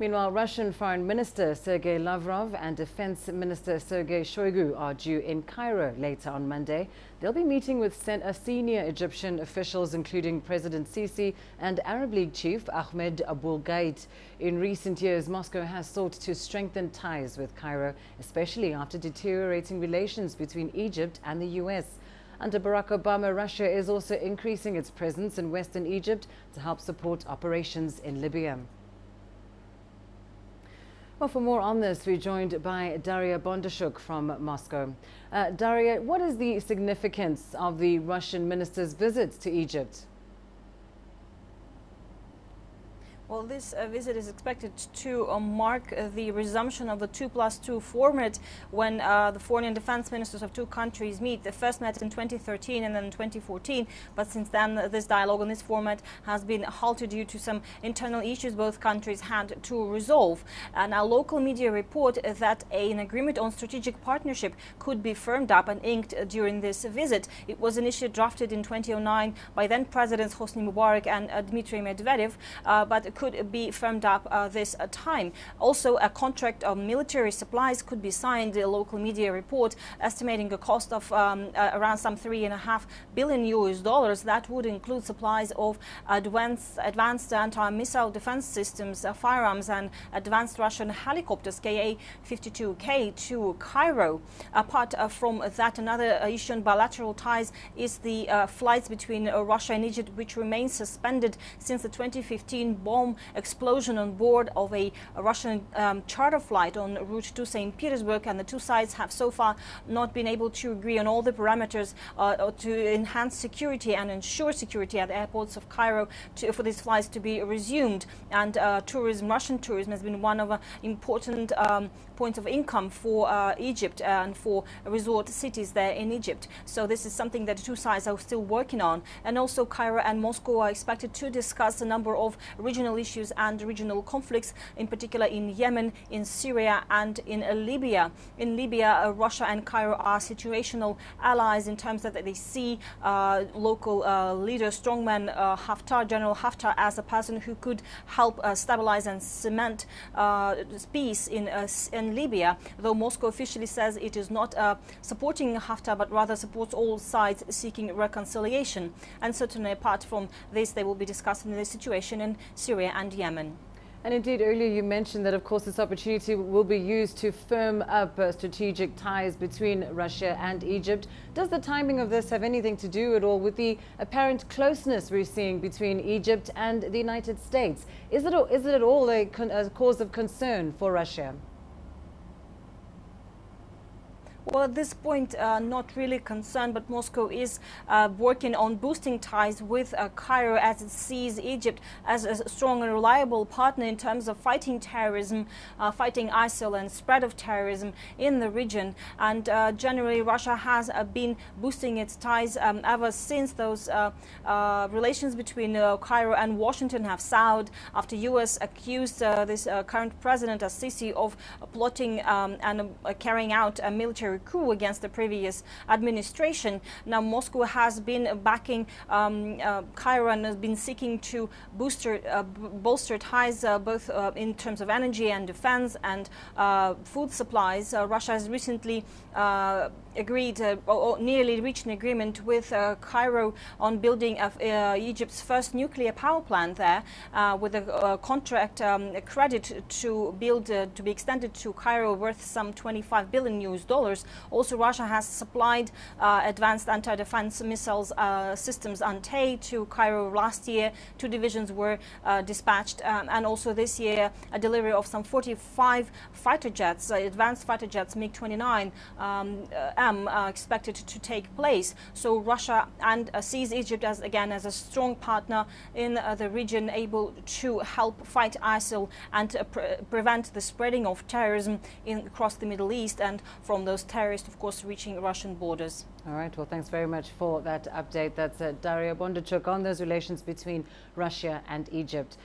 Meanwhile, Russian Foreign Minister Sergei Lavrov and Defense Minister Sergei Shoigu are due in Cairo later on Monday. They'll be meeting with senior Egyptian officials, including President Sisi and Arab League chief Ahmed Aboul Gheit. In recent years, Moscow has sought to strengthen ties with Cairo, especially after deteriorating relations between Egypt and the US. Under Barack Obama, Russia is also increasing its presence in western Egypt to help support operations in Libya. Well, for more on this, we're joined by Daria Bondarchuk from Moscow. Daria, what is the significance of the Russian minister's visit to Egypt? Well, this visit is expected to mark the resumption of the 2+2 format when the foreign and defense ministers of two countries meet. They first met in 2013 and then in 2014, but since then this dialogue in this format has been halted due to some internal issues both countries had to resolve. Now, local media report that an agreement on strategic partnership could be firmed up and inked during this visit. It was initially drafted in 2009 by then Presidents Hosni Mubarak and Dmitry Medvedev, but could be firmed up this time. Also, a contract of military supplies could be signed. The local media report estimating a cost of around some $3.5 billion. That would include supplies of advanced anti-missile defense systems, firearms and advanced Russian helicopters Ka-52K to Cairo. Apart from that, another issue in bilateral ties is the flights between Russia and Egypt, which remain suspended since the 2015 bomb explosion on board of a Russian charter flight en route to St. Petersburg, and the two sides have so far not been able to agree on all the parameters to enhance security and ensure security at the airports of Cairo for these flights to be resumed. And Russian tourism has been one of important points of income for Egypt and for resort cities there in Egypt. So this is something that the two sides are still working on. And also Cairo and Moscow are expected to discuss a number of regional issues and regional conflicts, in particular in Yemen, in Syria and in Libya. In Libya, Russia and Cairo are situational allies in terms that they see local leader, strongman General Haftar, as a person who could help stabilize and cement peace in Libya, though Moscow officially says it is not supporting Haftar, but rather supports all sides seeking reconciliation. And certainly apart from this, they will be discussing the situation in Syria and Yemen. And indeed, earlier you mentioned that, of course, this opportunity will be used to firm up strategic ties between Russia and Egypt. Does the timing of this have anything to do at all with the apparent closeness we're seeing between Egypt and the United States? Is it at all a cause of concern for Russia? Well, at this point, not really concerned, but Moscow is working on boosting ties with Cairo as it sees Egypt as a strong and reliable partner in terms of fighting terrorism, fighting ISIL and spread of terrorism in the region. And generally, Russia has been boosting its ties ever since those relations between Cairo and Washington have soured after U.S. accused this current president Sisi of plotting and carrying out a military coup against the previous administration. Now, Moscow has been backing Cairo and has been seeking to bolster ties both in terms of energy and defense and food supplies. Russia has recently agreed or nearly reached an agreement with Cairo on building Egypt's first nuclear power plant there, with a contract credit to build to be extended to Cairo worth some $25 billion. Also, Russia has supplied advanced anti-defense missiles systems Ante to Cairo last year. 2 divisions were dispatched, and also this year a delivery of some 45 fighter jets, advanced fighter jets MiG-29 expected to take place. So Russia sees Egypt as a strong partner in the region, able to help fight ISIL and prevent the spreading of terrorism across the Middle East, and from those terrorists, of course, reaching Russian borders. All right. Well, thanks very much for that update. That's Daria Bondarchuk on those relations between Russia and Egypt.